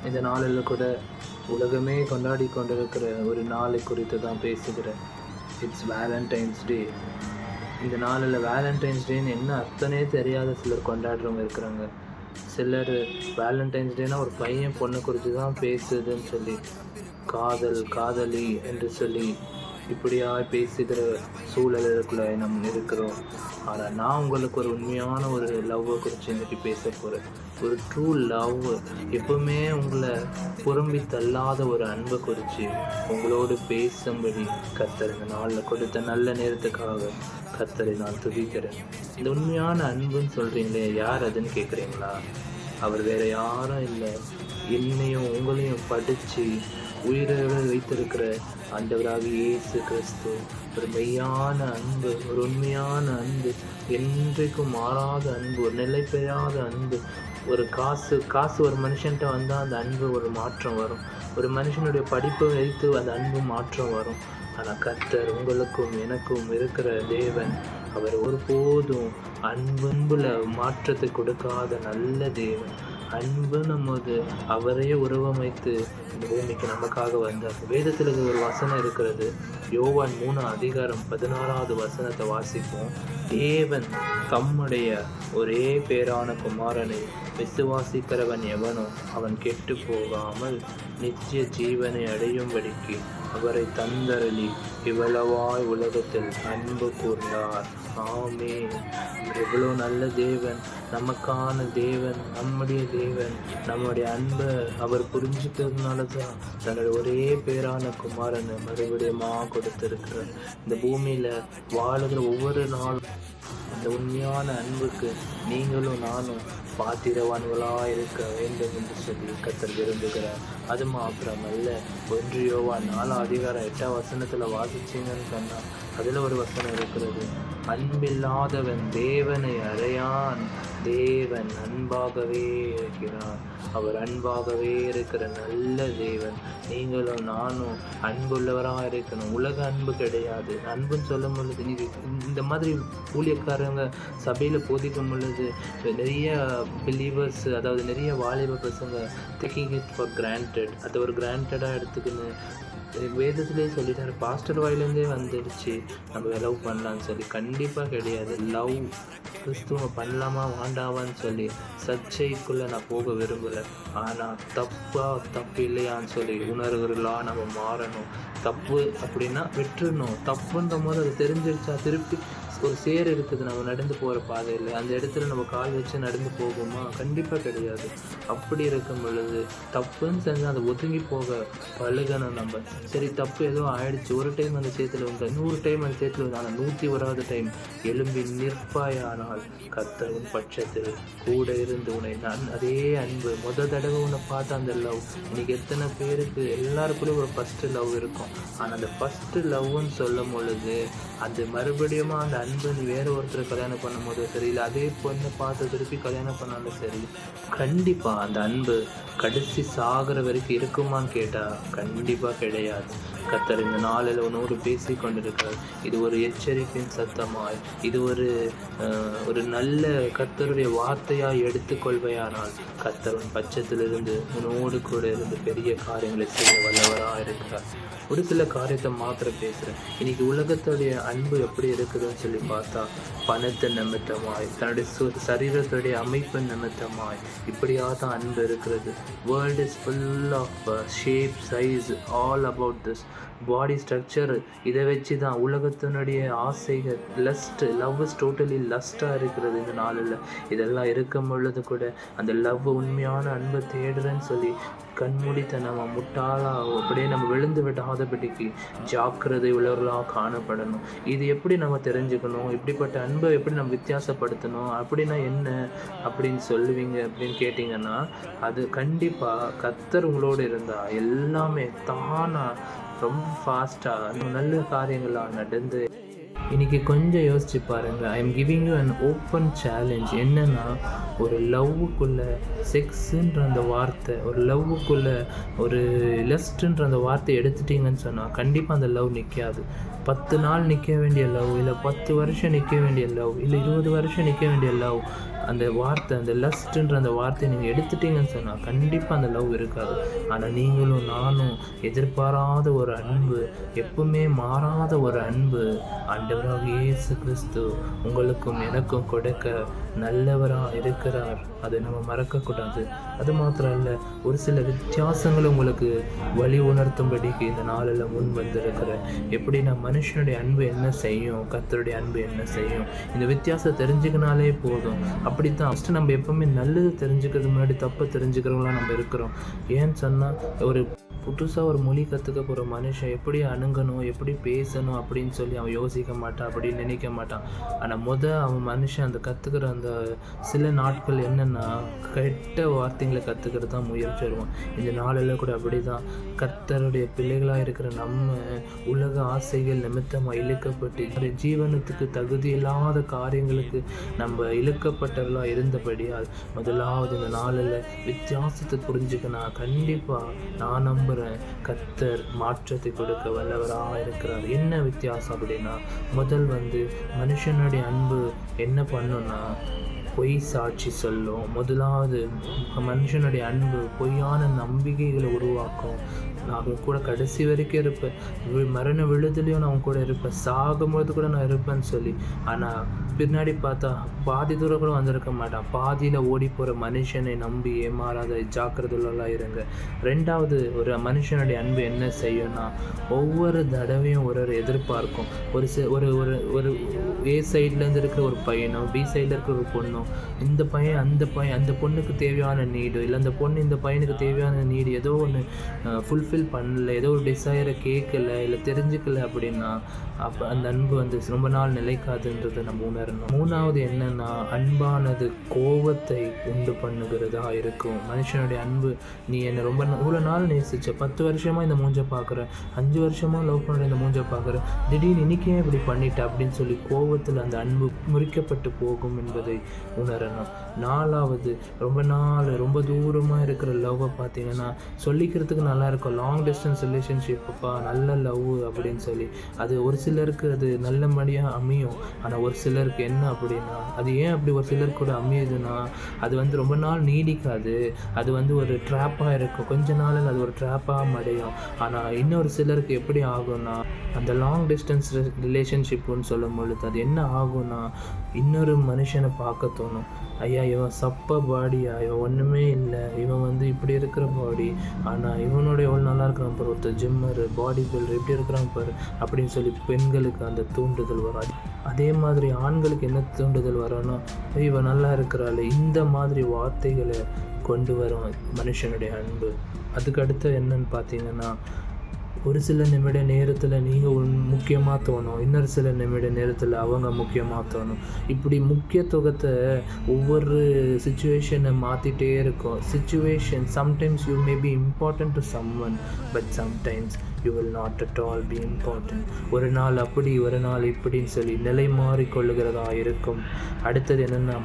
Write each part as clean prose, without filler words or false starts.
இந்த நாளில் கூட உலகமே கொண்டாடி கொண்டிருக்கிற ஒரு நாளை குறித்து தான் பேசுகிறேன். இட்ஸ் வேலண்டைன்ஸ் டே. இந்த நாளில் வேலண்டைன்ஸ் டேன்னு என்ன அர்த்தனே தெரியாத சிலர் கொண்டாடுறவங்க இருக்கிறாங்க. சிலர் வேலண்டைன்ஸ் டேனால் ஒரு பையன் பொண்ணை குறித்து தான் பேசுதுன்னு சொல்லி, காதல் காதலி என்று சொல்லி இப்படியாக பேசுகிற சூழலுக்குள்ளே நம்ம இருக்கிறோம். ஆனால் நான் உங்களுக்கு ஒரு உண்மையான ஒரு லவ்வை குறித்து இன்றைக்கி பேச போகிறேன். ஒரு ட்ரூ லவ், எப்பவுமே உங்களை புறம்பி தள்ளாத ஒரு அன்பை குறித்து உங்களோடு பேசும்படி கர்த்தர் இந்த நாளில் கொடுத்த நல்ல நேரத்துக்காக கர்த்தரை நான் துதிக்கிறேன். இந்த உண்மையான அன்புன்னு சொல்கிறீங்களே, யார் அதுன்னு கேட்குறீங்களா? அவர் வேறு யாரும் இல்லை, என்னையும் உங்களையும் படித்து உயிரோடு வைத்திருக்கிற ஆண்டவராகிய இயேசு கிறிஸ்து. ஒரு மெய்யான அன்பு, ஒரு உண்மையான அன்பு, என்றைக்கும் மாறாத அன்பு, ஒரு நிலை பெறாத அன்பு. ஒரு காசு ஒரு மனுஷன்கிட்ட வந்தால் அந்த அன்பு ஒரு மாற்றம் வரும். ஒரு மனுஷனுடைய படிப்பை வைத்து அந்த அன்பு மாற்றம் வரும். ஆனால் கர்த்தர் உங்களுக்கும் எனக்கும் இருக்கிற தேவன், அவர் ஒருபோதும் அன்புல மாற்றத்தை கொடுக்காத நல்ல தேவன். அன்புன்னும் போது அவரையே உருவமைத்து இந்த பூமிக்கு நமக்காக வந்தார். வேதத்தில் ஒரு வசனம் இருக்கிறது, யோவான் 3:16 வசனத்தை வாசிப்போம். தேவன் தம்முடைய ஒரே பேரான குமாரனை விசுவாசிக்கிறவன் எவனோ அவன் கெட்டு போகாமல் நித்திய ஜீவனை அடையும்படிக்கு அவரை தந்தருளி இவ்வளவாய் உலகத்தில் அன்பு கூர்ந்தார். ஆமே. எவ்வளோ நல்ல தேவன், நமக்கான தேவன், நம்முடைய தேவன். நம்முடைய அன்பை அவர் புரிஞ்சுக்கிறதுனால தான் தன்னுடைய ஒரே பேரான குமாரனை மறுபடியும் கொடுத்திருக்கிறார். இந்த பூமியில் வாழுகிற ஒவ்வொரு நாளும் அந்த உண்மையான அன்புக்கு நீங்களும் நானும் பாத்திரவான்களாக இருக்க வேண்டும் என்று சொல்லி கர்த்தர் விரும்புகிறார். அது மாத்திரமல்ல, 1 யோவான் 4:8 வசனத்தில் வாசிச்சிங்கன்னு சொன்னால் அதில் ஒரு வசனம் இருக்கிறது, அன்பில்லாதவன் தேவனை அடையான், தேவன் அன்பாகவே இருக்கிறார். அவர் அன்பாகவே இருக்கிற நல்ல தேவன். நீங்களும் நானும் அன்புள்ளவராக இருக்கணும். உலக அன்பு கிடையாது. அன்புன்னு சொல்லும் பொழுது இந்த மாதிரி ஊழியக்காரங்க சபையில் போதிக்கும் பொழுது நிறைய பிலீவர்ஸ், அதாவது நிறைய வாலிப பசங்க டேக்கிங் இட் ஃபார் கிராண்டட், அதை ஒரு கிராண்டடாக எடுத்துக்கின்னு வேதத்திலே சொல்லிட்டாரு, பாஸ்டர் வாயிலேருந்தே வந்துடுச்சு நம்ம லவ் பண்ணலான்னு சொல்லி. கண்டிப்பாக கிடையாது. லவ் கிறிஸ்துவ பண்ணலாமா வேண்டாவான்னு சொல்லி சர்ச்சைக்குள்ளே நான் போக விரும்பலை. ஆனால் தப்பு இல்லையான்னு சொல்லி உணர்வுகளாக நம்ம மாறணும். தப்பு அப்படின்னா விட்டுறணும். தப்புன்ற போது அது தெரிஞ்சிருச்சா திருப்பி ஒரு சேர் இருக்குது நம்ம நடந்து போகிற பாதையில், அந்த இடத்துல நம்ம கால் வச்சு நடந்து போகுமா? கண்டிப்பாக கிடையாது. அப்படி இருக்கும் பொழுது தப்புன்னு செஞ்சால் அதை ஒதுங்கி போக பழகணும் நம்ம. சரி, தப்பு ஏதோ ஆயிடுச்சு, ஒரு டைம் அந்த சேத்துல வந்து 100 டைம் அந்த சேத்துல வந்து, ஆனால் 101வது டைம் எழும்பி நிற்பாயானால் கர்த்தரின் பட்சத்தில் கூட இருந்து உன்னை நான் அதே அன்பு. தடவை உன்னை பார்த்த அந்த லவ், இன்னைக்கு எத்தனை பேருக்கு எல்லாருக்குள்ளேயும் ஒரு ஃபஸ்ட்டு லவ் இருக்கும். ஆனால் அந்த ஃபஸ்ட்டு லவ்னு சொல்லும் பொழுது அது மறுபடியும் அந்த அன்பு நீ வேறு ஒருத்தர் கல்யாணம் பண்ணும் போது சரி, இல்லை அதே பொண்ணை பார்த்து திருப்பி கல்யாணம் பண்ணாலும் சரி, கண்டிப்பாக அந்த அன்பு கடைசி சாகிற வரைக்கும் இருக்குமான்னு கேட்டால் கண்டிப்பாக கிடையாது. கர்த்தர் இந்த நாளில் உன்னோடு பேசி கொண்டிருக்கிறார். இது ஒரு எச்சரிக்கையின் சத்தமாய், இது ஒரு நல்ல கர்த்தருடைய வார்த்தையாய் எடுத்துக்கொள்வையானால் கர்த்தரின் பட்சத்திலிருந்து உன்னோடு கூட இருந்து பெரிய காரியங்களை செய்ய வல்லவராக இருக்கிறார். ஒரு சில காரியத்தை மாத்திரம் பேசுகிறேன். இன்னைக்கு உலகத்துடைய அன்பு எப்படி இருக்குதுன்னு சொல்லி பார்த்தா, பணத்தை நிமித்தமாய், தன்னுடைய சரீரத்துடைய அமைப்பு நிமித்தமாய் இப்படியாக தான் அன்பு இருக்கிறது. World is full of shape, size, all about this body structure. இதை வச்சு தான் உலகத்தினுடைய ஆசைகள், லஸ்ட், லவ் இஸ் டோட்டலி லஸ்ட்டாக இருக்கிறது இந்த நாளில். இதெல்லாம் இருக்கும் பொழுது கூட அந்த லவ், உண்மையான அன்பை தேடுறேன்னு சொல்லி கண்மூடித்தனமா முட்டாளாக அப்படியே நம்ம விழுந்து விடாதபடிக்கு ஜாக்கிரதை உள்ளவர்களாக காணப்படணும். இது எப்படி நம்ம தெரிஞ்சுக்கணும்? இப்படிப்பட்ட அன்பை எப்படி நம்ம வித்தியாசப்படுத்தணும்? அப்படின்னா என்ன அப்படின்னு சொல்லுவீங்க அப்படின்னு கேட்டிங்கன்னா, அது கண்டிப்பாக கர்த்தர் உங்களோடு இருந்தால் எல்லாமே தானாக ரொம்ப ஃபாஸ்ட்டாக நல்ல காரியங்களாக நடந்து. இன்றைக்கி கொஞ்சம் யோசிச்சு பாருங்கள். I am giving you an open challenge. என்னென்னா, ஒரு லவ்வுக்குள்ளே செக்ஸுன்ற அந்த வார்த்தை, ஒரு லவ்வுக்குள்ளே ஒரு லஸ்ட்டுன்ற அந்த வார்த்தை எடுத்துட்டிங்கன்னு சொன்னால் கண்டிப்பாக அந்த லவ் நிற்காது. 10 நாள் நிற்க வேண்டிய லவ், இல்லை 10 வருஷம் நிற்க வேண்டிய லவ், இல்லை 20 வருஷம் நிற்க வேண்டிய லவ் அந்த வார்த்தை, அந்த லஸ்ட்டுன்ற அந்த வார்த்தையை நீங்கள் எடுத்துட்டீங்கன்னு சொன்னால் கண்டிப்பாக அந்த லவ் இருக்காது. ஆனால் நீங்களும் நானும் எதிர்பாராத ஒரு அன்பு, எப்பவுமே மாறாத ஒரு அன்பு ஆண்டவராகிய இயேசு கிறிஸ்து உங்களுக்கும் எனக்கும் கொடுக்க நல்லவராக இருக்கிறார். அதை நம்ம மறக்கக்கூடாது. அது மாத்திரம் இல்லை, ஒரு சில வித்தியாசங்களை உங்களுக்கு வழி உணர்த்தும்படிக்கு இந்த நாளில் முன் வந்திருக்கிறேன். எப்படின்னா மனுஷனுடைய அன்பு என்ன செய்யும், கர்த்தருடைய அன்பு என்ன செய்யும், இந்த வித்தியாசம் தெரிஞ்சுக்கினாலே போதும். அப்படித்தான் ஃபஸ்ட்டு நம்ம எப்பவுமே நல்லது தெரிஞ்சுக்கிறது முன்னாடி தப்பு தெரிஞ்சுக்கிறவங்களாம் நம்ம இருக்கிறோம். ஏன்னு சொன்னால் ஒரு புதுசாக ஒரு மொழி கற்றுக்க போகிற மனுஷன் எப்படி அணுகணும், எப்படி பேசணும் அப்படின்னு சொல்லி அவன் யோசிக்க மாட்டான், அப்படின்னு நினைக்க மாட்டான். ஆனால் அவன் மனுஷன் அந்த கற்றுக்கிற அந்த சில நாட்கள் என்னென்னா கெட்ட வார்த்தைகளை கற்றுக்கிறது தான் முயற்சி வருவான். இந்த நாளில் கூட அப்படி தான் கர்த்தருடைய பிள்ளைகளாக இருக்கிற நம்ம உலக ஆசைகள் நிமித்தமாக இழுக்கப்பட்டு ஜீவனத்துக்கு தகுதி இல்லாத காரியங்களுக்கு நம்ம இழுக்கப்பட்டவர்களாக இருந்தபடியால் முதலாவது இந்த நாளில் வித்தியாசத்தை புரிஞ்சுக்கணும். கண்டிப்பாக நான் நம்புகிறேன் கர்த்தர் மாற்றத்தை கொடுக்க வல்லவராக இருக்கிறார். என்ன வித்தியாசம் அப்படின்னா, முதல் மனுஷனுடைய அன்பு என்ன பண்ணுன்னா பொய் சாட்சி சொல்லும். முதலாவது மனுஷனுடைய அன்பு பொய்யான நம்பிக்கைகளை உருவாக்கும். நான் அவங்க கூட கடைசி வரைக்கும் இருப்பேன், மரண விழுதலையும் நான் அவங்க கூட இருப்பேன், சாகும்போது கூட நான் இருப்பேன்னு சொல்லி. ஆனால் பின்னாடி பார்த்தா பாதி தூரம் கூட வந்திருக்க மாட்டான். பாதியில் ஓடி போகிற மனுஷனை நம்பி ஏமாறாத ஜாக்கிரதைலாம் இருங்க. ரெண்டாவது, ஒரு மனுஷனுடைய அன்பு என்ன செய்யும்னா ஒவ்வொரு தடவையும் ஒரு எதிர்பார்க்கும். ஒரு ஒரு ஒரு ஏ சைட்லேருந்து இருக்கிற ஒரு பையனோ பி சைடில் இருக்கிற ஒரு பொண்ணோ, இந்த பையன் அந்த பொண்ணுக்கு தேவையான நீடு, இல்லை அந்த பொண்ணு இந்த பையனுக்கு தேவையான நீடு ஏதோ ஒன்று ஃபுல்ஃபில் பண்ணல, ஏதோ ஒரு டிசைரை கேட்கல, இல்லை தெரிஞ்சுக்கல அப்படின்னா அப்போ அந்த அன்பு ரொம்ப நாள் நிலைக்காதுன்றதை நம்ம உணரணும். மூணாவது என்னன்னா, அன்பானது கோபத்தை உண்டு பண்ணுகிறதா இருக்கும். மனுஷனுடைய அன்பு, நீ என்னை ரொம்ப இவ்வளோ நாள் நேசிச்ச, 10 வருஷமாக இந்த மூஞ்சை பார்க்குற, 5 வருஷமாக லவ் பண்ணுற இந்த மூஞ்சை பார்க்குற, திடீர்னு இன்னைக்கே இப்படி பண்ணிட்ட அப்படின்னு சொல்லி கோபத்தில் அந்த அன்பு முறிக்கப்பட்டு போகும் என்பதை உணரணும். நாலாவது, ரொம்ப தூரமாக இருக்கிற லவ்வை பார்த்தீங்கன்னா சொல்லிக்கிறதுக்கு நல்லா இருக்கும், லாங் டிஸ்டன்ஸ் ரிலேஷன்ஷிப்பா நல்ல லவ் அப்படின்னு சொல்லி. அது ஒரு சிலருக்கு அது நல்லபடியாக அமையும். ஆனால் ஒரு சிலருக்கு என்ன அப்படின்னா, அது ஏன் அப்படி ஒரு சிலருக்கு கூட அமையுதுன்னா, அது ரொம்ப நாள் நீடிக்காது. அது ஒரு ட்ராப்பாக இருக்கும், கொஞ்ச நாளில் அது ஒரு ட்ராப்பாக மடையும். ஆனால் இன்னொரு சிலருக்கு எப்படி ஆகும்னா, அந்த லாங் டிஸ்டன்ஸ் ரிலேஷன்ஷிப்புன்னு சொல்லும் பொழுது அது என்ன ஆகும்னா, இன்னொரு மனுஷனை பார்க்க தோணும். ஐயா, இவன் சப்ப பாடியா, இவன் ஒன்றுமே இல்லை, இவன் இப்படி இருக்கிற பாடி, ஆனால் இவனோட எவ்வளோ நல்லா இருக்கிறான் பாரு, ஒருத்தர் ஜிம்மரு, பாடி பில்டர் எப்படி இருக்கிறான் பாரு அப்படின்னு சொல்லி பெண்களுக்கு அந்த தூண்டுதல் வரும். அதே மாதிரி ஆண்களுக்கு என்ன தூண்டுதல் வரணும்னா, இவன் நல்லா இருக்கிறாள், இந்த மாதிரி வார்த்தைகளை கொண்டு வரும் மனுஷனுடைய அன்பு. அதுக்கு அடுத்து என்னன்னு பார்த்தீங்கன்னா, ஒரு சில நிமிட நேரத்தில் நீங்கள் முக்கியமாக தோணும், இன்னொரு சில நிமிட நேரத்தில் அவங்க முக்கியமாக தோணும். இப்படி முக்கியத்துவத்தை ஒவ்வொரு சுச்சுவேஷனை மாற்றிட்டே இருக்கும். Situation sometimes you may be important to someone, but sometimes you will not at all B important. ஒரு நாள் அப்படி ஒரு நாள் இப்படின்னு சொல்லி நிலை மாறிக்கொள்ளுகிறதா இருக்கும். அடுத்தது என்னென்னா,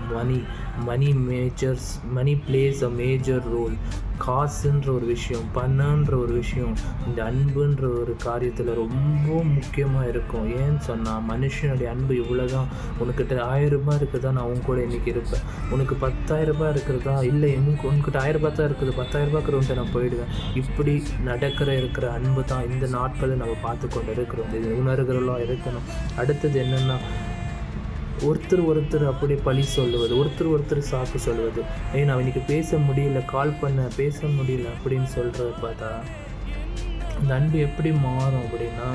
மணி பிளேஸ் அ மேஜர் ரோல். காசுன்ற ஒரு விஷயம், பணன்ற ஒரு விஷயம் இந்த அன்புன்ற ஒரு காரியத்தில் ரொம்ப முக்கியமாக இருக்கும். ஏன்னு சொன்னால், மனுஷனுடைய அன்பு இவ்வளோதான். உனக்கிட்ட 1000 ரூபாய் இருக்குதா, நான் உன் கூட இன்றைக்கி இருப்பேன். உனக்கு 10,000 ரூபாய் இருக்கிறதா, இல்லை உனக்கிட்ட 1000 ரூபாய் தான் இருக்குது, 10,000 ரூபாய்க்கு நான் போயிடுவேன். இப்படி இருக்கிற அன்பு தான் இந்த நாட்களில் நம்ம பார்த்து கொண்டு இருக்கிறோம். இது உணர்வுகளாக இருக்கணும். அடுத்தது என்னென்னா, ஒருத்தர் அப்படி பழி சொல்லுவது, ஒருத்தர் சாக்கு சொல்லுவது. நான் இன்றைக்கி பேச முடியல, பேச முடியல அப்படின்னு சொல்கிறத பார்த்தா இந்த அன்பு எப்படி மாறும் அப்படின்னா,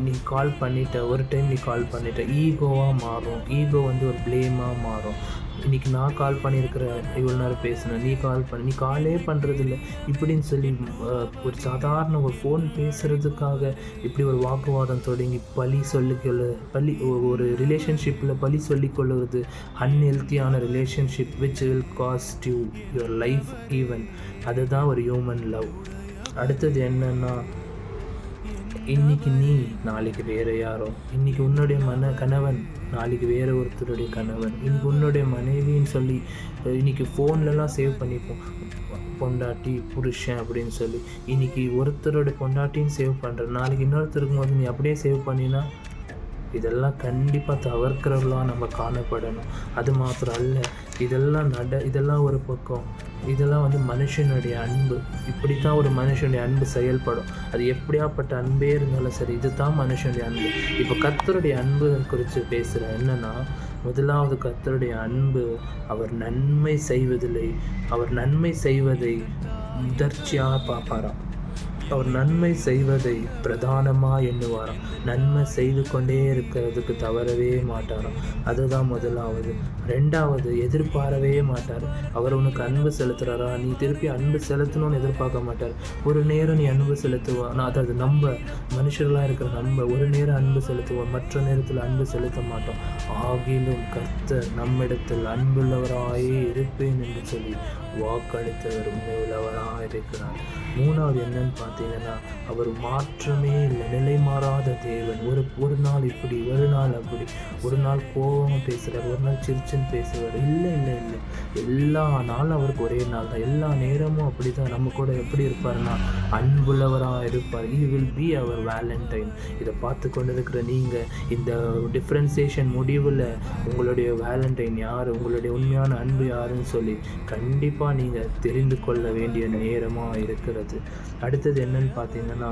நீ கால் பண்ணிட்ட, ஒரு டைம் நீ கால் பண்ணிட்ட, ஈகோவாக மாறும். ஈகோ ஒரு ப்ளேமாக மாறும். இன்றைக்கி நான் கால் பண்ணியிருக்கிறேன், இவ்வளோ நேரம் பேசுனேன், நீ காலே பண்ணுறதில்ல இப்படின்னு சொல்லி ஒரு சாதாரண ஒரு ஃபோன் பேசுகிறதுக்காக இப்படி ஒரு வாக்குவாதம் தொடங்கி ஒரு ரிலேஷன்ஷிப்பில் பழி சொல்லிக்கொள்வது அன்ஹெல்த்தியான relationship which will cost you your life even. அதுதான் ஒரு ஹியூமன் லவ். அடுத்தது என்னென்னா, இன்றைக்கி நீ நாளைக்கு வேறு யாரோ, இன்றைக்கி உன்னுடைய கணவன் நாளைக்கு வேறு ஒருத்தருடைய கணவன், இன்றைக்கி உன்னுடைய மனைவின்னு சொல்லி இன்றைக்கி ஃபோன்லலாம் சேவ் பண்ணிப்போம் பொண்டாட்டி புருஷன் அப்படின்னு சொல்லி. இன்றைக்கி ஒருத்தரோட பொண்டாட்டின்னு சேவ் பண்ணுற, நாளைக்கு இன்னொருத்தருக்கும் போது நீ அப்படியே சேவ் பண்ணினா இதெல்லாம் கண்டிப்பாக தவிர்க்கிறவர்களாக நம்ம காணப்படணும். அது மாத்திரம் அல்ல, இதெல்லாம் ஒரு பக்கம். இதெல்லாம் வந்து மனுஷனுடைய அன்பு. இப்படி தான் ஒரு மனுஷனுடைய அன்பு செயல்படும். அது எப்படியாப்பட்ட அன்பே இருந்தாலும் சரி, இது தான் மனுஷனுடைய அன்பு. இப்போ கர்த்தருடைய அன்பு குறித்து பேசுகிறேன். என்னென்னா, முதலாவது கர்த்தருடைய அன்பு, அவர் நன்மை செய்வதில்லை, அவர் நன்மை செய்வதை முதர்ச்சியாக பார்ப்பாராம். அவர் நன்மை செய்வதை பிரதானமாக எண்ணுவாராம். நன்மை செய்து கொண்டே இருக்கிறதுக்கு தவறவே மாட்டாராம். அதுதான் முதலாவது. ரெண்டாவது, எதிர்பாரவே மாட்டார். அவர் உனக்கு அன்பு செலுத்துகிறாரா, நீ திருப்பி அன்பு செலுத்தணும்னு எதிர்பார்க்க மாட்டார். ஒரு நேரம் நீ அன்பு செலுத்துவான், அதாவது நம்ம மனுஷர்களாக இருக்கிற நம்ம ஒரு நேரம் அன்பு செலுத்துவோம், மற்ற நேரத்தில் அன்பு செலுத்த மாட்டோம். ஆகிலும் கர்த்தர் நம்மிடத்தில் அன்புள்ளவராயே இருப்பேன் என்று சொல்லி வாக்களித்தவர் உண்மை உள்ளவராக இருக்கிறார். மூணாவது என்னன்னு பார்த்தீங்கன்னா, அவர் மாற்றமே இல்லை, நிலை மாறாத தேவன். ஒரு நாள் இப்படி, ஒரு நாள் அப்படி, ஒரு நாள் கோபமாக பேசுகிறார், ஒரு நாள் சிரிச்சுன்னு பேசுவார். இல்லை, எல்லா நாளும் அவருக்கு ஒரே நாள் தான், எல்லா நேரமும் அப்படி தான். நம்ம கூட எப்படி இருப்பார்னா, அன்புள்ளவராக இருப்பார். He will be our Valentine. இதை பார்த்து கொண்டு இருக்கிற நீங்கள், இந்த டிஃப்ரென்சியேஷன் முடிவில் உங்களுடைய வேலண்டைன் யார், உங்களுடைய உண்மையான அன்பு யாருன்னு சொல்லி கண்டிப்பாக நீங்கள் தெரிந்து கொள்ள வேண்டிய நேரமாக இருக்கிறது. அடுத்தது என்னன்னு பார்த்தீங்கன்னா,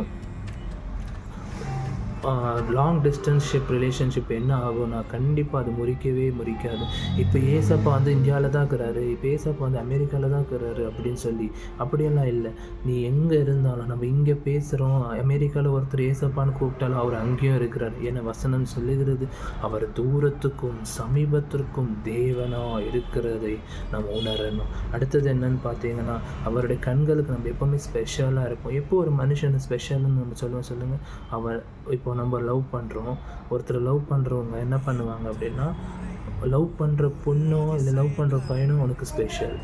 லாங் டிஸ்டன்ஸ்ஷிப் ரிலேஷன்ஷிப் என்ன ஆகும்னா, கண்டிப்பாக அது முறிக்காது. இப்போ ஏசப்பா வந்து இந்தியாவில் தான் இருக்கிறாரு, இப்போ ஏசப்பா வந்து அமெரிக்காவில் தான் இருக்கிறாரு அப்படின்னு சொல்லி அப்படியெல்லாம் இல்லை. நீ எங்கே இருந்தாலும், நம்ம இங்கே பேசுகிறோம், அமெரிக்காவில் ஒருத்தர் ஏசப்பான்னு கூப்பிட்டாலும் அவர் அங்கேயும் இருக்கிறார். ஏன்னா வசனம் சொல்லுகிறது, அவர் தூரத்துக்கும் சமீபத்திற்கும் தேவனாக இருக்கிறதை நம்ம உணரணும். அடுத்தது என்னன்னு பார்த்தீங்கன்னா, அவருடைய கண்களுக்கு நம்ம எப்போவுமே ஸ்பெஷலாக இருப்போம். எப்போ ஒரு மனுஷன் ஸ்பெஷல்னு நம்ம சொல்லுங்கள், அவர் இப்போ நம்ம லவ் பண்ணுறோம், ஒருத்தர் லவ் பண்ணுறவங்க என்ன பண்ணுவாங்க அப்படின்னா, லவ் பண்ணுற பொண்ணோ இல்லை லவ் பண்ணுற பையனோ உனக்கு ஸ்பெஷல்.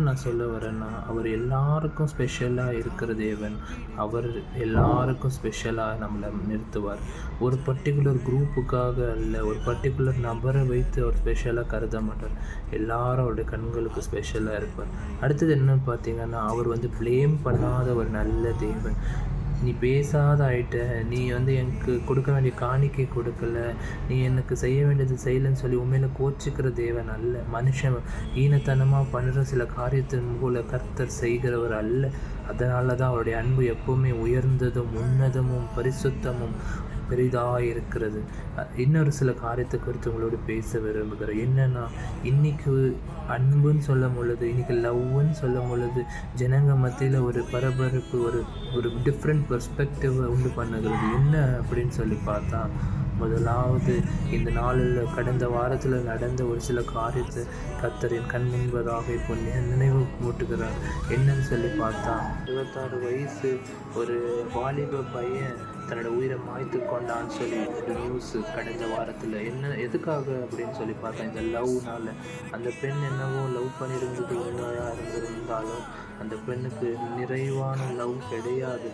நான் சொல்ல வரேன்னா, அவர் எல்லாருக்கும் ஸ்பெஷலாக இருக்கிற தேவன். அவர் எல்லாருக்கும் ஸ்பெஷலாக நம்மளை நிறுத்துவார். ஒரு பர்டிகுலர் குரூப்புக்காக இல்லை, ஒரு பர்டிகுலர் நபரை வைத்து அவர் ஸ்பெஷலாக கருத மாட்டார். எல்லாரும் அவருடைய கண்களுக்கு ஸ்பெஷலாக இருப்பார். அடுத்தது என்னன்னு பார்த்தீங்கன்னா, அவர் வந்து ப்ளேம் பண்ணாத ஒரு நல்ல தேவன். நீ பேசாத ஆகிட்ட, நீ வந்து எனக்கு கொடுக்க வேண்டிய காணிக்கை கொடுக்கல, நீ எனக்கு செய்ய வேண்டியது செய்யலைன்னு சொல்லி உண்மையில கோச்சிக்கிற தேவன் அல்ல. மனுஷன் ஈனத்தனமாக பண்ணுற சில காரியத்தின் மூலம் கர்த்தர் செய்கிறவர் அல்ல. அதனால தான் அவருடைய அன்பு எப்போவுமே உயர்ந்ததும் உன்னதமும் பரிசுத்தமும் பெரிதாக இருக்கிறது. இன்னொரு சில காரியத்தை குறித்து உங்களோடு பேச விரும்புகிறேன். என்னென்னா, இன்றைக்கி அன்புன்னு சொல்லும் பொழுது, இன்றைக்கி லவ்வுன்னு சொல்லும் பொழுது ஜனங்க மத்தியில் ஒரு பரபரப்பு, ஒரு டிஃப்ரெண்ட் பெர்ஸ்பெக்டிவ் உண்டு பண்ணுகிறது. என்ன அப்படின்னு சொல்லி பார்த்தா, முதலாவது இந்த நாளில் கடந்த வாரத்தில் நடந்த ஒரு சில காரியத்தை கர்த்தரின் கண் முன்பதாக இப்போ நினைவு மூட்டுகிறார். என்னன்னு சொல்லி பார்த்தா, 26 வயசு ஒரு வாலிப பையன் தன்னோட உயிரை மாய்த்து கொண்டான்னு சொல்லி ஒரு நியூஸ் கடந்த வாரத்தில். எதுக்காக அப்படின்னு சொல்லி பார்த்தா, இந்த லவ்னால். அந்த பெண் என்னவோ லவ் பண்ணியிருந்தது உண்மையாக இருந்திருந்தாலும் அந்த பெண்ணுக்கு நிறைவான லவ் கிடையாது.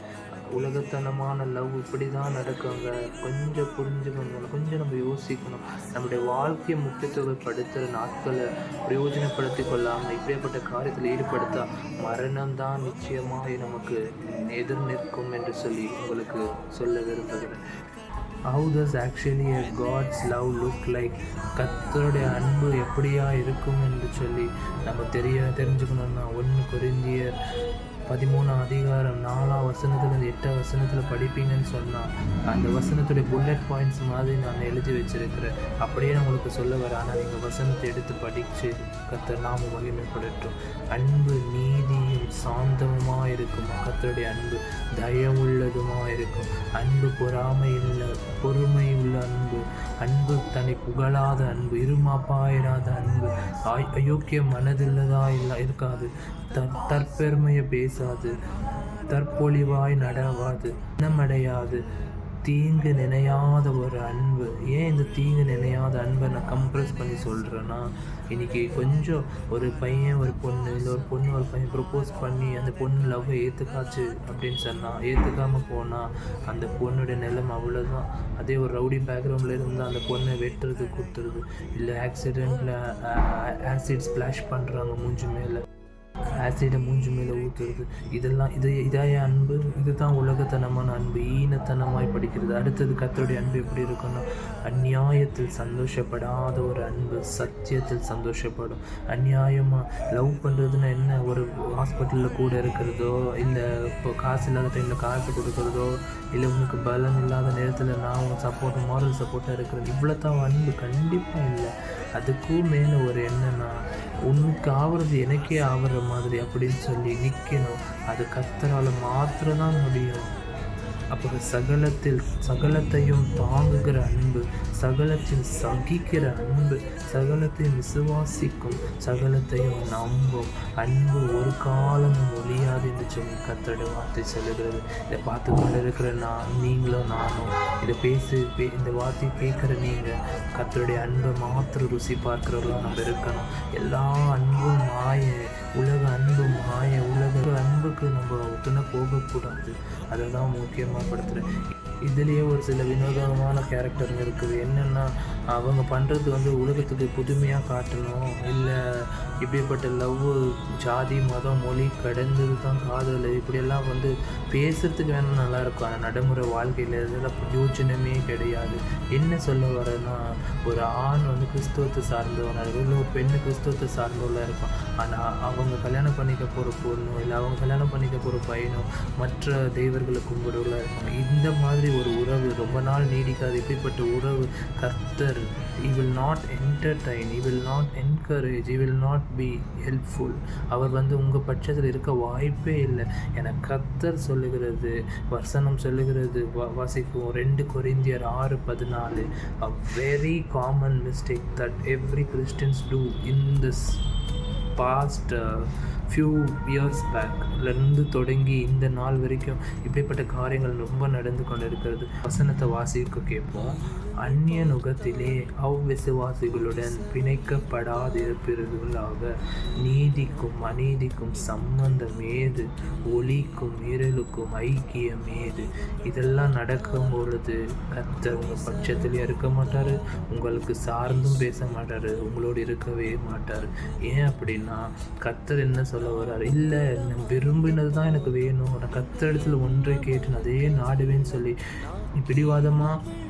உலகத்தனமான லவ் இப்படி தான் நடக்குங்க. கொஞ்சம் புரிஞ்சுக்கணும், கொஞ்சம் நம்ம யோசிக்கணும். நம்முடைய வாழ்க்கையை முக்கியத்துவப்படுத்துகிற நாட்களை பிரயோஜனப்படுத்தி கொள்ளாமல் இப்படியாப்பட்ட காரியத்தில் ஈடுபடுத்தா மரணம் தான் நிச்சயமாக நமக்கு எதிர் நிற்கும் என்று சொல்லி உங்களுக்கு சொல்ல விரும்புகிறேன். How does actually a God's love look like? கர்த்தருடைய அன்பு எப்படியா இருக்கும் என்று சொல்லி நம்ம தெரிஞ்சுக்கணுன்னா 1 கொரிந்தியர் 13:4 8 படிப்பீங்கன்னு சொன்னால், அந்த வசனத்துடைய புல்லட் பாயிண்ட்ஸ் மாதிரி நான் எழுதி வச்சிருக்கிறேன். அப்படியே நான் உங்களுக்கு சொல்ல வரேன். ஆனால் நீங்கள் வசனத்தை எடுத்து படித்து கர்த்தர் நாம மகிமைப்படட்டும். அன்பு நீதியும் சாந்தமுமாக இருக்கும். கர்த்தருடைய அன்பு தயவுள்ளதுமாக இருக்கும். அன்பு பொறுமை உள்ள அன்பு. அன்பு தன்னை புகழாத அன்பு, இருமாப்பாயிராத அன்பு, அயோக்கிய இருக்காது. தற்பெருமையை பேசாது, தற்பொழிவாய் நடவாது, மனமடையாது, தீங்கு நினையாத ஒரு அன்பு. ஏன் இந்த தீங்கு நினையாத அன்பை நான் கம்ப்ரெஸ் பண்ணி சொல்கிறேன்னா, இன்றைக்கி கொஞ்சம் ஒரு பையன் ஒரு பொண்ணு, இல்லை ஒரு பொண்ணு ஒரு பையன் ப்ரப்போஸ் பண்ணி அந்த பொண்ணு லவ்வை ஏற்றுக்காச்சு அப்படின்னு சொன்னால், ஏற்றுக்காமல் போனால் அந்த பொண்ணுடைய நிலைமை அவ்வளோதான். அதே ஒரு ரவுடி பேக்ரவுண்டில் இருந்தால் அந்த பொண்ணை வெட்டுறது, குத்துறது, இல்லை ஆக்சிடெண்ட்டில் ஆசிட் ஸ்ப்ளாஷ் பண்ணுறாங்க மூஞ்சி மேலே. ஆசிடை மூஞ்சி மேலே ஊற்றுறது, இதாய அன்பு. இதுதான் உலகத்தனமான அன்பு, ஈனத்தனமாய் படிக்கிறது. அடுத்தது கர்த்தருடைய அன்பு எப்படி இருக்குன்னா, அநியாயத்தில் சந்தோஷப்படாத ஒரு அன்பு, சத்தியத்தில் சந்தோஷப்படும். அநியாயமாக லவ் பண்ணுறதுன்னா என்ன, ஒரு ஹாஸ்பிட்டலில் கூட இருக்கிறதோ, இல்லை இப்போ காசு இல்லாத டைமில் காசு கொடுக்குறதோ, இல்லை உனக்கு பலம் இல்லாத நேரத்தில் நான் உனக்கு சப்போர்ட் மாரல் சப்போர்ட்டாக இருக்கிறது, இவ்வளோ தான் அன்பு கண்டிப்பாக இல்லை. அதுக்கும் மேலே ஒரு என்னன்னா, உனக்கு ஆகிறது எனக்கே ஆகிற மாதிரி அப்படின்னு சொல்லி நிற்கணும். அது கர்த்தரால் மாத்திரம்தான் முடியும். அப்போ சகலத்தையும் தாங்குகிற அன்பு, சகலத்தில் சகிக்கிற அன்பு, சகலத்தையும் விசுவாசிக்கும், சகலத்தையும் நம்பும் அன்பு ஒரு காலமும் ஒழியாது என்று சொல்லி கர்த்தருடைய வார்த்தை சொல்லுகிறது. இதை பார்த்து கொண்டு இருக்கிற நீங்களும் நானும் இந்த வார்த்தையை கேட்குற நீங்கள் கர்த்தருடைய அன்பை மாத்திரம் ருசி பார்க்குறவர்களாக நம்ம இருக்கணும். எல்லா அன்பும் மாய, உலக அன்பு மாய, உலக அன்புக்கு நம்ம துணை போகக்கூடாது. அதை தான் முக்கியமாக படுத்துகிறேன். இதுலேயே ஒரு சில வினோதமான கேரக்டருங்க இருக்குது. என்னென்னா, அவங்க பண்ணுறது உலகத்துக்கு புதுமையாக காட்டணும், இல்லை இப்படிப்பட்ட லவ் ஜாதி மதம் மொழி கடந்தது தான் காதல், இப்படியெல்லாம் பேசுகிறதுக்கு வேணும் நல்லாயிருக்கும். ஆனால் நடைமுறை வாழ்க்கையில் இதெல்லாம் யோசனமே கிடையாது. என்ன சொல்ல வரேன்னா, ஒரு ஆண் கிறிஸ்துவத்தை சார்ந்தவனாக இருக்கும், இல்லை ஒரு பெண்ணு கிறிஸ்துவத்தை சார்ந்தவளாக இருக்கும். ஆனால் அவங்க கல்யாணம் பண்ணிக்க போகிற பொண்ணோ, இல்லை அவங்க கல்யாணம் பண்ணிக்க போகிற பையனோ மற்ற தெய்வர்களை கும்பிடுவலாக இருக்கும். இந்த மாதிரி ஒரு உறவு ரொம்ப நாள் நீடிக்காது. இப்படிப்பட்ட உறவு கர்த்தர் he will not entertain, he will not encourage, he will not be helpful. அவர் உங்கள் பட்சத்தில் இருக்க வாய்ப்பே இல்லை என கர்த்தர் சொல்லுகிறது. வசனம் சொல்லுகிறது, வாசிக்கும் 2 கொரிந்தியர் 6:14. a very common mistake that every Christians do in this past few years பேக்லேருந்து தொடங்கி இந்த நாள் வரைக்கும் இப்படிப்பட்ட காரியங்கள் ரொம்ப நடந்து கொண்டு இருக்கிறது. வசனத்தை வாசிக்க கேட்போம். அந்நிய நுகத்திலே அவ்விசுவாசிகளுடன் பிணைக்கப்படாதிருப்பீர்களாக. நீதிக்கும் அநீதிக்கும் சம்பந்தம் ஏது? ஒளிக்கும் இருளுக்கும் ஐக்கியம் ஏது? இதெல்லாம் நடக்கும் பொழுது கர்த்தர் உங்கள் பட்சத்திலே இருக்க மாட்டார், உங்களுக்கு சார்ந்தும் பேச மாட்டார், உங்களோடு இருக்கவே மாட்டார். ஏன் அப்படின்னா, கர்த்தர் என்ன சொல்ல வர்றாரு, இல்லை நான் விரும்பினது தான் எனக்கு வேணும், நான் கர்த்தர் இடத்துல ஒன்றை கேட்டு அதே நாடுவேன்னு சொல்லி பிடிவாதமாக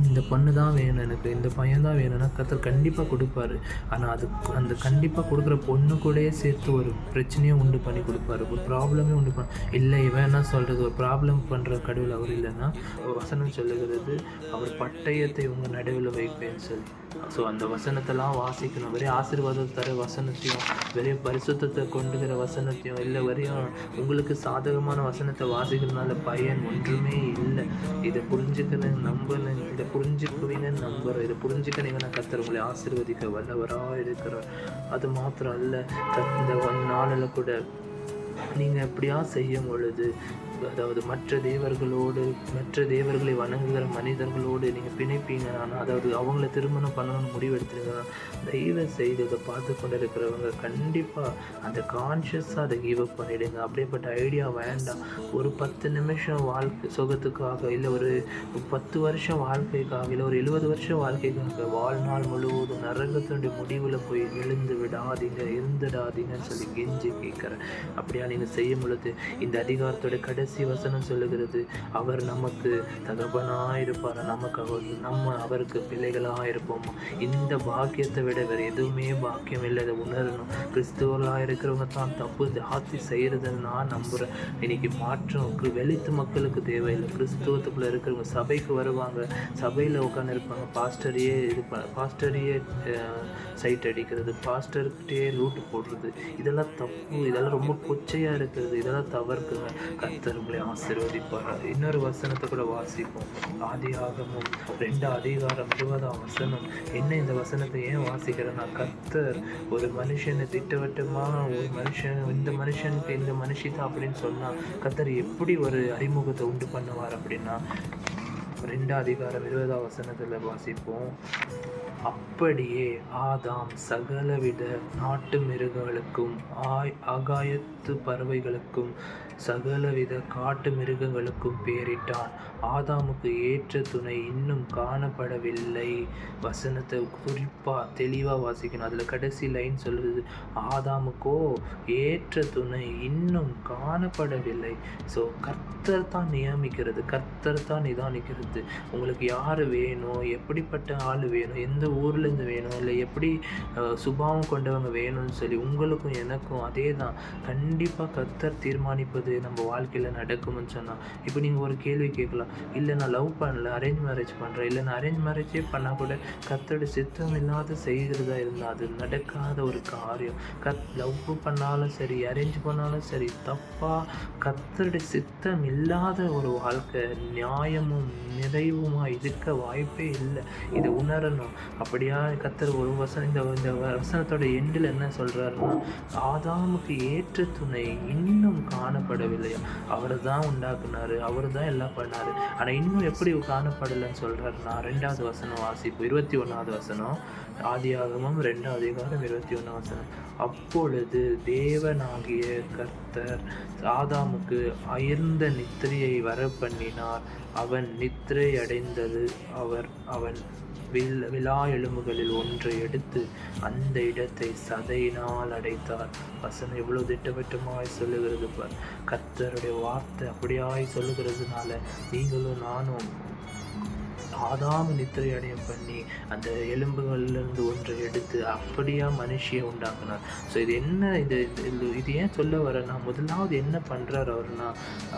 இந்த பொண்ணு தான் வேணும், எனக்கு இந்த பையன் தான் வேணும்னா கர்த்தர் கண்டிப்பாக கொடுப்பாரு. ஆனால் அந்த கண்டிப்பாக கொடுக்குற பொண்ணு கூடயே சேர்த்து ஒரு பிரச்சனையும் உண்டு பண்ணி கொடுப்பாரு, ஒரு ப்ராப்ளமே உண்டு இல்லை இவன் என்ன சொல்கிறது, ஒரு ப்ராப்ளம் பண்ணுற கடவுள் அவர் இல்லைன்னா, ஒரு வசனம் சொல்லுகிறது, அவர் பட்டயத்தை உங்கள் நடுவில் வைப்பேன்னு சொல்லி. ஸோ அந்த வசனத்தெல்லாம் வாசிக்கணும். வெறும் ஆசீர்வாதத்தை தர வசனத்தையும், வெறும் பரிசுத்தத்தை கொண்டுகிற வசனத்தையும், இல்லை வரையும் உங்களுக்கு சாதகமான வசனத்தை வாசிக்கிறதுனால பயன் ஒன்றுமே இல்லை. இதை புரிஞ்சுக்கணும், நம்பணும், இதை புரிஞ்சுக்குவீங்கன்னு நம்புகிறோம். இதை புரிஞ்சுக்கினீங்கன்னா கர்த்தர் உங்களை ஆசீர்வதிக்க வல்லவராக இருக்கிறார். அது மாத்திரம் அல்ல, இந்த நாளில் கூட நீங்கள் எப்படியா செய்யும் பொழுது, அதாவது மற்ற தேவர்களை வணங்குகிற மனிதர்களோடு நீங்கள் பிணைப்பீங்கன்னா, அதாவது அவங்கள திருமணம் பண்ணணும்னு முடிவெடுத்துருங்கன்னா, தயவு செய்து இதை பார்த்து கொண்டு இருக்கிறவங்க கண்டிப்பாக அந்த கான்ஷியஸாக அதை கிவ் அப் பண்ணிவிடுங்க. அப்படியேப்பட்ட ஐடியா வேண்டாம். ஒரு 10 நிமிஷம் வாழ்க்கை சுகத்துக்காக, இல்லை ஒரு 10 வருஷம் வாழ்க்கைக்காக, இல்லை ஒரு 70 வருஷம் வாழ்க்கைக்காக வாழ்நாள் முழுவதும் நரகத்தினுடைய முடிவில் போய் இருந்துடாதீங்கன்னு சொல்லி கெஞ்சி கேட்குறேன். அப்படியா நீங்கள் செய்யும் பொழுது இந்த அதிகாரத்தோட கடைசி வசனம் சொல்லுகிறது, அவர் நமக்கு தகப்பனாயிருப்பார், நம்ம அவருக்கு பிள்ளைகளாக இருப்போம். இந்த பாக்கியத்தை விட வேறு எதுவுமே பாக்கியம் இல்லை. அதை உணரணும். கிறிஸ்துவர்களாக இருக்கிறவங்க தான் தப்பு ஜாஸ்தி செய்கிறதுன்னு நான் நம்புகிறேன். இன்னைக்கு மாற்றம் வெளித்து மக்களுக்கு தேவையில்லை. கிறிஸ்துவத்துக்குள்ளே இருக்கிறவங்க சபைக்கு வருவாங்க, சபையில் உட்காந்து இருப்பாங்க, பாஸ்டரையே சைட் அடிக்கிறது, பாஸ்டர்கிட்டே ரூட்டு போடுறது, இதெல்லாம் தப்பு, இதெல்லாம் ரொம்ப கொச்சையாக இருக்கிறது, இதெல்லாம் தவறுக்குங்க. கர்த்தர் உங்களை ஆசீர்வதிப்பார். இன்னொரு வசனத்தை கூட வாசிப்போம். ஆதியாகமம் 2:20 வசனம். என்ன இந்த வசனத்தை ஏன் வாசிக்கிறேன்னா, கர்த்தர் ஒரு மனுஷனை திட்டவட்டமாக இந்த மனுஷனுக்கு இந்த மனுஷி தான் அப்படின்னு சொன்னால் கர்த்தர் எப்படி ஒரு அறிமுகத்தை உண்டு பண்ணுவார் அப்படின்னா, 2:20 வாசிப்போம். அப்படியே ஆதாம் சகலவித நாட்டு மிருகங்களுக்கும் ஆகாயத்து பறவைகளுக்கும் சகலவித காட்டு மிருகங்களுக்கும் பேரிட்டான். ஆதாமுக்கு ஏற்ற துணை இன்னும் காணப்படவில்லை. வசனத்தை குறிப்பாக தெளிவாக வாசிக்கணும். அதில் கடைசி லைன் சொல்லுது, ஆதாமுக்கோ ஏற்ற துணை இன்னும் காணப்படவில்லை. ஸோ கர்த்தர் தான் நியமிக்கிறது, கர்த்தர் தான் நிதானிக்கிறது. உங்களுக்கு யார் வேணும், எப்படிப்பட்ட ஆள் வேணும், எந்த ஊர்லேருந்து வேணும், இல்லை எப்படி சுபாவம் கொண்டவங்க வேணும்னு சொல்லி உங்களுக்கும் எனக்கும் அதே தான். கண்டிப்பாக கர்த்தர் தீர்மானிப்பது நம்ம வாழ்க்கையில் நடக்கும்னு சொன்னால், இப்போ நீங்கள் ஒரு கேள்வி கேட்கலாம், இல்லை நான் லவ் பண்ணல, அரேஞ்ச் மேரேஜ் பண்ணுறேன், இல்லை நான் அரேஞ்ச் மேரேஜே பண்ணால் கூட கர்த்தருடைய சித்தம் இல்லாத செய்கிறதா இருந்தால் அது நடக்காத ஒரு காரியம். லவ் பண்ணாலும் சரி, அரேஞ்ச் பண்ணாலும் சரி, தப்பாக கர்த்தருடைய சித்தம் இல்லாத ஒரு வாழ்க்கை நியாயமும் நிறைவுமாக இருக்க வாய்ப்பே இல்லை. இதை உணரணும். அப்படியா கர்த்தர் ஒரு இந்த வசனத்தோட எண்டில் என்ன சொல்கிறாருன்னா, ஆதாமுக்கு ஏற்ற துணை இன்னும் காணப்படவில்லையா. அவர் தான் உண்டாக்குனாரு, அவர் தான் எல்லாம் பண்ணார், ஆனால் இன்னும் எப்படி காணப்படலைன்னு சொல்கிறாருன்னா, 2வது வசனம் வாசிப்பு, 21வது வசனம், ஆதியாகமம் 2வது அதிகாரம் 21 வசனம். அப்பொழுது தேவனாகிய கர்த்தர் ஆதாமுக்கு அயர்ந்த நித்திரையை வரப்பண்ணினார். அவன் நித்திரை அடைந்தது. அவன் விலா எலும்புகளில் ஒன்றை எடுத்து அந்த இடத்தை சதையினால் அடைத்தார். வசனம் எவ்வளவு திட்டவட்டமாய் சொல்லுகிறது பார். கர்த்தருடைய வார்த்தை அப்படியாய் சொல்லுகிறதுனால நீங்களும் நானும் ஆதாம நித்திரை அடையம் பண்ணி அந்த எலும்புகள்லேருந்து ஒன்றை எடுத்து அப்படியா மனுஷியை உண்டாக்குனார். ஸோ இது என்ன, இது ஏன் சொல்ல வரேன்னா, முதலாவது என்ன பண்ணுறார் அவர்னா,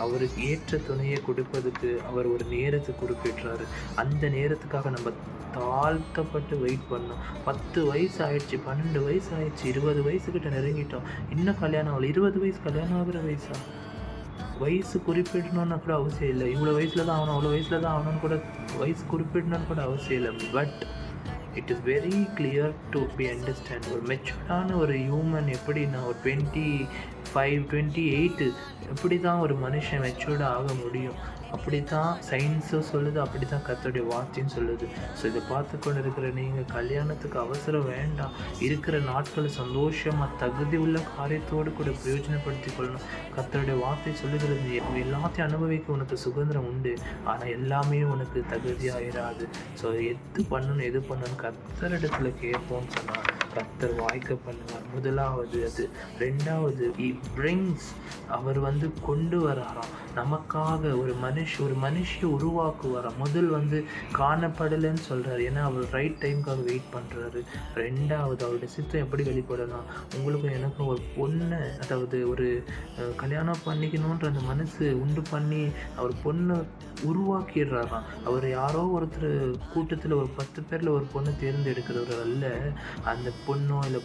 அவருக்கு ஏற்ற துணையை கொடுப்பதுக்கு அவர் ஒரு நேரத்தை குறிப்பிடுறாரு. அந்த நேரத்துக்காக நம்ம தாழ்த்தப்பட்டு வெயிட் பண்ணோம். 10 வயசு ஆயிடுச்சு, 12 வயசு ஆயிடுச்சு, 20 வயசுக்கிட்ட நெருங்கிட்டோம், இன்னும் கல்யாணம் ஆகல. 20 வயசு கல்யாணம் ஆகிற வயசா? வயசு குறிப்பிடணும்னு கூட அவசியம் இல்லை. இவ்வளோ வயசில் தான் ஆகணும், அவ்வளோ வயசில் தான் ஆகணும்னு கூட வயசு குறிப்பிடணும்னு கூட அவசியம் இல்லை. But it is very clear to be understand. ஒரு மெச்சூர்டான ஒரு ஹியூமன் எப்படின்னா, ஒரு 25, 28 எப்படி தான் ஒரு மனுஷன் மெச்சூர்டாக ஆக முடியும்? அப்படி தான் சயின்ஸும் சொல்லுது, அப்படி தான் கர்த்தருடைய வார்த்தையும் சொல்லுது. ஸோ இதை பார்த்து கொண்டு இருக்கிற நீங்கள் கல்யாணத்துக்கு அவசரம் வேண்டாம். இருக்கிற நாட்களை சந்தோஷமாக தகுதி உள்ள காரியத்தோடு கூட பிரயோஜனப்படுத்தி கொள்ளணும். கர்த்தருடைய வார்த்தை சொல்லுகிறது, எல்லாத்தையும் அனுபவிக்க உனக்கு சுதந்திரம் உண்டு, ஆனால் எல்லாமே உனக்கு தகுதியாயிராது. ஸோ எது பண்ணணும் கர்த்தரிடத்துல கேட்போம்னு சொன்னால் கர்த்தர் வாய்க்க பண்ணுவார். முதலாவது அது. 2வது அவர் கொண்டு வராராம் நமக்காக ஒரு மனுஷியை உருவாக்குவாராம். முதல் காணப்படலைன்னு சொல்கிறார், ஏன்னா அவர் ரைட் டைமுக்காக வெயிட் பண்ணுறாரு. 2வது அவருடைய சித்தம் எப்படி வெளிப்படலாம், உங்களுக்கும் எனக்கும் ஒரு பொண்ணை, அதாவது ஒரு கல்யாணம் பண்ணிக்கணுன்ற அந்த மனசு உண்டு பண்ணி அவர் பொண்ணை உருவாக்கிடுறாராம். அவர் யாரோ ஒருத்தர் கூட்டத்தில் ஒரு 10 பேரில் ஒரு பொண்ணை தேர்ந்தெடுக்கிறவர் அல்ல, அந்த பொண்ணோ இல்லை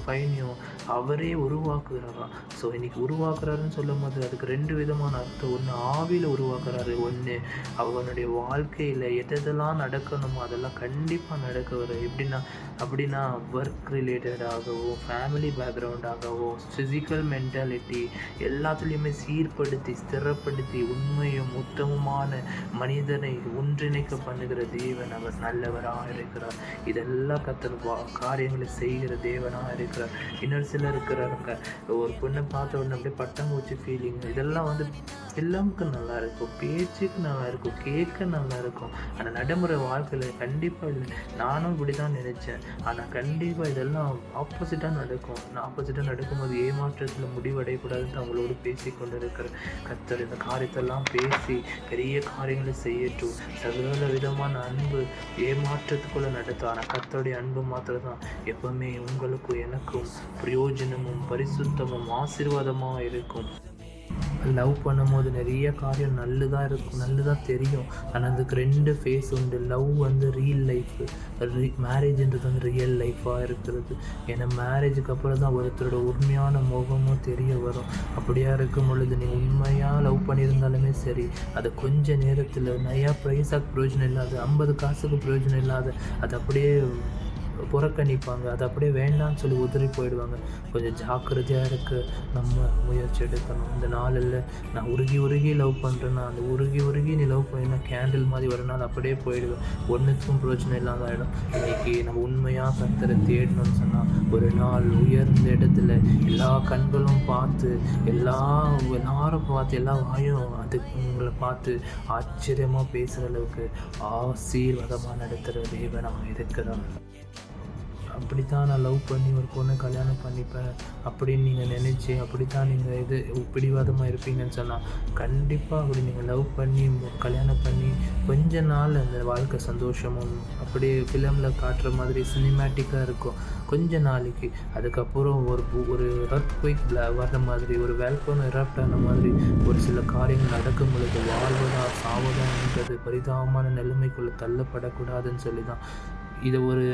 பையனையோ அவரே உருவாக்குகிறாராம். ஸோ இன்னைக்கு உருவாக்குறாருன்னு சொல்லும் போது அதுக்கு 2 விதமான அர்த்தம். ஒன்று ஆவியில் உருவாக்குறாரு, ஒன்று அவனுடைய வாழ்க்கையில் எதெல்லாம் நடக்கணுமோ அதெல்லாம் கண்டிப்பாக நடக்க வரும். அப்படின்னா ஒர்க் ரிலேட்டடாகவோ, ஃபேமிலி பேக்ரவுண்டாகவோ, ஃபிசிக்கல் மென்டாலிட்டி எல்லாத்துலேயுமே சீர்படுத்தி ஸ்திரப்படுத்தி உண்மையும் உத்தமமான மனிதனை ஒன்றிணைக்க பண்ணுகிற தேவன் அவர் நல்லவராக இருக்கிறார். இதெல்லாம் கர்த்தர் காரியங்களை செய்கிற தேவனாக இருக்கிறார். இன்னொரு சிலர் இருக்கிறாருங்க, ஒரு பொண்ணை பார்த்த உடனே அப்படியே பட்டாம்பூச்சி ஃபீலிங், இதெல்லாம் ஃபில்லமுக்கு நல்லா இருக்கும், பேச்சுக்கு நல்லா இருக்கும், கேட்க நல்லா இருக்கும், ஆனால் நடைமுறை வாழ்க்கையில் கண்டிப்பாக இல்லை. நானும் இப்படி தான் நினச்சேன், ஆனால் கண்டிப்பாக இதெல்லாம் ஆப்போசிட்டாக நடக்கும். ஆப்போசிட்டாக நடக்கும்போது ஏமாற்றத்தில் முடிவடையக்கூடாதுன்னு அவங்களோடு பேசி கொண்டு இருக்கிற கர்த்தர் இந்த காரியத்தெல்லாம் பேசி பெரிய காரியங்களை செய்யட்டும். சகல விதமான அன்பு ஏமாற்றத்துக்குள்ளே நடத்தும், ஆனால் கர்த்தருடைய அன்பு மாத்திரம் தான் எப்பவுமே உங்களுக்கும் எனக்கும் பிரயோஜனமும் பரிசுத்தமும் ஆசீர்வாதமாக இருக்கும். லவ் பண்ணும்போது நிறைய காரியம் நல்லதாக தெரியும், ஆனால் அதுக்கு 2 ஃபேஸ் உண்டு. லவ் ரியல் லைஃப், மேரேஜ்ன்றது ரியல் லைஃபாக இருக்கிறது. ஏன்னா மேரேஜுக்கு அப்புறம் தான் ஒருத்தரோட உண்மையான முகமும் தெரிய வரும். அப்படியா இருக்கும் பொழுது நீங்கள் உண்மையாக லவ் பண்ணியிருந்தாலுமே சரி, அது கொஞ்ச நேரத்தில் நிறையா ப்ரைஸாக பிரயோஜனம் இல்லாத, 50 காசுக்கு பிரயோஜனம் இல்லாத அது அப்படியே புறக்கணிப்பாங்க, அது அப்படியே வேண்டாம்னு சொல்லி உதறி போயிடுவாங்க. கொஞ்சம் ஜாக்கிரதையாக இருக்க நம்ம முயற்சி எடுக்கணும். இந்த நாளில் நான் உருகி லவ் பண்ணுறேன்னா, அந்த உருகி நீ லவ் பண்ணினா கேண்டில் மாதிரி ஒரு நாள் அப்படியே போயிடுவேன், ஒன்றுக்கும் பிரயோஜனம் இல்லாத ஆகிடும். இன்றைக்கி நம்ம உண்மையாக கர்த்தரை தேடணும்னு சொன்னால் ஒரு நாள் உயர்ந்த இடத்துல எல்லா கண்களும் பார்த்து எல்லாரும் பார்த்து எல்லா வாயும் அது உங்களை பார்த்து ஆச்சரியமாக பேசுகிற அளவுக்கு ஆசீர்வாதமாக நடத்துகிற தேவனாக இருக்கிறார். அப்படி தான் நான் லவ் பண்ணி ஒரு பொண்ணை கல்யாணம் பண்ணிப்பேன் அப்படின்னு நீங்கள் நினச்சி அப்படி தான் நீங்கள் இது பிடிவாதமாக இருப்பீங்கன்னு சொன்னால் கண்டிப்பாக அப்படி நீங்கள் லவ் பண்ணி கல்யாணம் பண்ணி கொஞ்ச நாள் அந்த வாழ்க்கை சந்தோஷமும் அப்படியே ஃபிலிமில் காட்டுற மாதிரி சினிமேட்டிக்காக இருக்கும் கொஞ்ச நாளைக்கு. அதுக்கப்புறம் ஒரு எர்த்குயிக் வர்ற மாதிரி ஒரு வேல்கோன் எரப்ட் ஆன மாதிரி ஒரு சில காரியங்கள் நடக்கும் பொழுது வாழ்வதா சாவதான்ன்றது பரிதாபமான நிலைமைக்குள்ளே தள்ளப்படக்கூடாதுன்னு சொல்லி தான் இதை ஒரு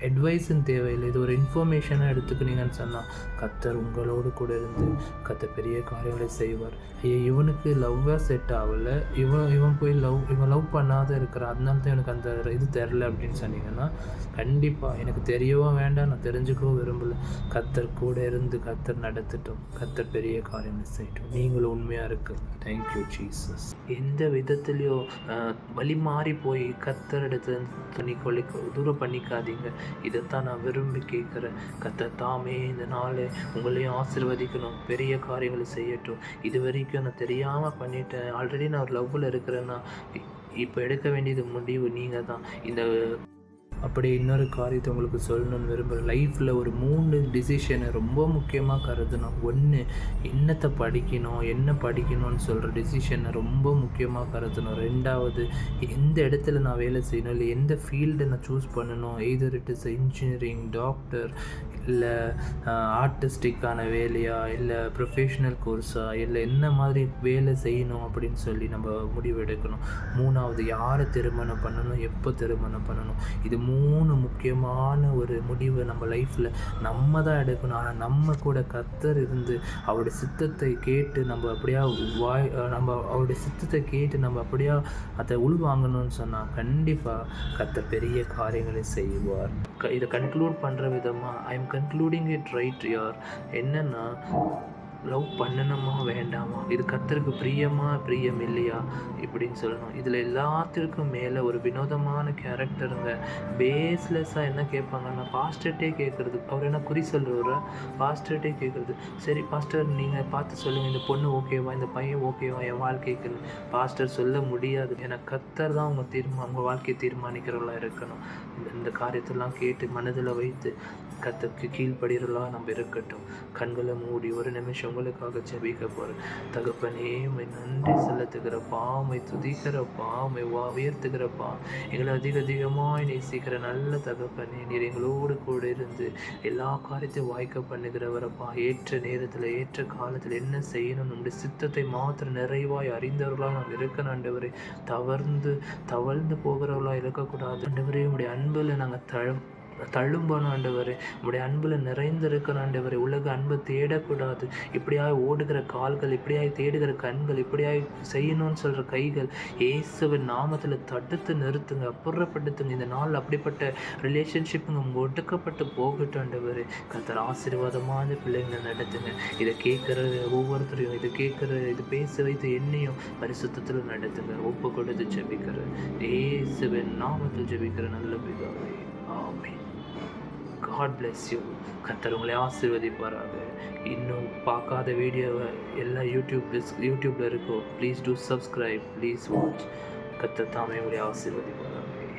அட்வைஸுன்னு தேவையில்லை, இது ஒரு இன்ஃபர்மேஷனாக எடுத்துக்கினீங்கன்னு சொன்னால் கர்த்தர் உங்களோடு கூட இருந்து கர்த்தர் பெரிய காரியங்களை செய்வார். இவனுக்கு லவ்வாக செட் ஆகலை, இவன் லவ் பண்ணாத இருக்கிறான், அதனால தான் எனக்கு அந்த இது தெரில அப்படின்னு சொன்னீங்கன்னா கண்டிப்பாக எனக்கு தெரியவும் வேண்டாம், நான் தெரிஞ்சுக்கவும் விரும்பலை. கர்த்தர் கூட இருந்து கர்த்தர் நடத்தட்டும், கர்த்தர் பெரிய காரியங்களை செய்யட்டும். நீங்களும் உண்மையாக இருக்கு. Thank you Jesus. எந்த விதத்துலேயோ வழி மாறி போய் கர்த்தர் எடுத்து தூரம் பண்ணிக்காதீங்க. இதைத்தான் நான் விரும்பி கேட்குறேன். கர்த்தர் தாமே இந்த நாள் உங்களையும் ஆசீர்வதிக்கணும், பெரிய காரியங்களை செய்யட்டும். இது வரைக்கும் நான் தெரியாமல் பண்ணிட்டேன், ஆல்ரெடி நான் ஒரு லவ்வில் இருக்கிறேன்னா இப்போ எடுக்க வேண்டியது முடிவு நீங்கள் தான். அப்படியே இன்னொரு காரியத்தை உங்களுக்கு சொல்லணும்னு விரும்புகிறேன். லைஃப்பில் ஒரு 3 டிசிஷனை ரொம்ப முக்கியமாக கருதணும். ஒன்று, என்னத்தை படிக்கணும், என்ன படிக்கணும்னு சொல்கிற டிசிஷனை ரொம்ப முக்கியமாக கருதணும். 2வது, எந்த இடத்துல நான் வேலை செய்யணும், இல்லை எந்த ஃபீல்டை நான் சூஸ் பண்ணணும். Either it is engineering, doctor, இல்லை ஆர்டிஸ்டிக்கான வேலையா, இல்லை ப்ரொஃபஷ்னல் கோர்ஸா, இல்லை என்ன மாதிரி வேலை செய்யணும் அப்படின்னு சொல்லி நம்ம முடிவு எடுக்கணும். 3வது, யாரை திருமணம் பண்ணணும், எப்போ திருமணம் பண்ணணும். இது 3 முக்கியமான ஒரு முடிவை நம்ம லைஃப்பில் நம்ம தான் எடுக்கணும். ஆனால் நம்ம கூட கர்த்தர் இருந்து அவருடைய சித்தத்தை கேட்டு நம்ம அவருடைய சித்தத்தை கேட்டு நம்ம அப்படியா அதை உள்வாங்கணும்னு சொன்னால் கண்டிப்பாக கர்த்தர் பெரிய காரியங்களை செய்வார். இதை கன்க்ளூட் பண்ணுற விதமாக I am concluding it right யார். என்னென்னா, லவ் பண்ணணுமா வேண்டாமா, இது கர்த்தருக்கு பிரியம் இல்லையா இப்படின்னு சொல்லணும். இதில் எல்லாத்திற்கும் மேலே ஒரு வினோதமான கேரக்டருங்க. பேஸ்லெஸ்ஸாக என்ன கேட்பாங்கன்னா, பாஸ்டர்கிட்டே கேட்குறது. அவர் என்ன குறி சொல்கிறவரை பாஸ்டர்கிட்டே கேட்குறது. சரி பாஸ்டர், நீங்கள் பார்த்து சொல்லுங்கள், இந்த பொண்ணு ஓகேவா, இந்த பையன் ஓகேவா என் வாழ்க்கைக்கு. பாஸ்டர் சொல்ல முடியாது, ஏன்னா கர்த்தர் தான் உங்கள் வாழ்க்கையை தீர்மானிக்கிறவர்களாக இருக்கணும். இந்த காரியத்தெல்லாம் கேட்டு மனதில் வைத்து கர்த்தருக்கு கீழ்ப்படுகிறவர்களாக நம்ம இருக்கட்டும். கண்களை மூடி ஒரு நிமிஷம் உங்களுக்காக ஜெபிக்க போகிறேன். தகப்பனே, உம்மை நன்றி செலுத்துகிறப்பா, உம்மை துதிக்கிறப்பா, உம்மை உயர்த்துகிறப்பா. எங்களை அதிகமாய் நேசிக்கிற நல்ல தகப்பனே, நீர் எங்களோடு கூட இருந்து எல்லா காரியத்தையும் வாய்க்க பண்ணுகிறவரப்பா. ஏற்ற நேரத்தில் ஏற்ற காலத்தில் என்ன செய்யணும், நம்முடைய சித்தத்தை மாத்திரம் நிறைவாய் அறிந்தவர்களாக நாம் இருக்கணும் ஆண்டவரே. தவழ்ந்து போகிறவர்களாக இருக்கக்கூடாது ஆண்டவரே. உங்களுடைய அன்பில் நாங்கள் தள்ளும்பணும் ஆண்டவரே. உங்களுடைய அன்பில் நிறைந்திருக்கணும் ஆண்டவரே. உலக அன்பை தேடக்கூடாது. இப்படியாய் ஓடுகிற கால்கள், இப்படியாய் தேடுகிற கண்கள், இப்படியாய் செய்யணும்னு சொல்கிற கைகள் இயேசுவின் நாமத்தில் தடுத்து நிறுத்துங்க, அப்புறப்படுத்துங்க. இந்த நாள் அப்படிப்பட்ட ரிலேஷன்ஷிப்புங்க ஒடுக்கப்பட்டு போகட்டும் ஆண்டவரே. கர்த்தர் ஆசீர்வாதமான பிள்ளைங்களை நடத்துங்க. இதை கேட்குற ஒவ்வொருத்தரையும், இது பேச வைத்து என்னையும் பரிசுத்தத்தில் நடத்துங்க. ஒப்பு கொடுத்து ஜெபிக்கிற இயேசுவின் நாமத்தில் ஜெபிக்கிற நல்ல பிதாவே, ஆமென். God bless you. கர்த்தர் உங்களை ஆசீர்வதிப்பாராக. இன்னும் பார்க்காத வீடியோவை எல்லாம் யூடியூப்பில் இருக்கோ, please do subscribe, please watch. கர்த்தர் தாமே உங்களை ஆசீர்வதிப்பாராக. ஆமென்.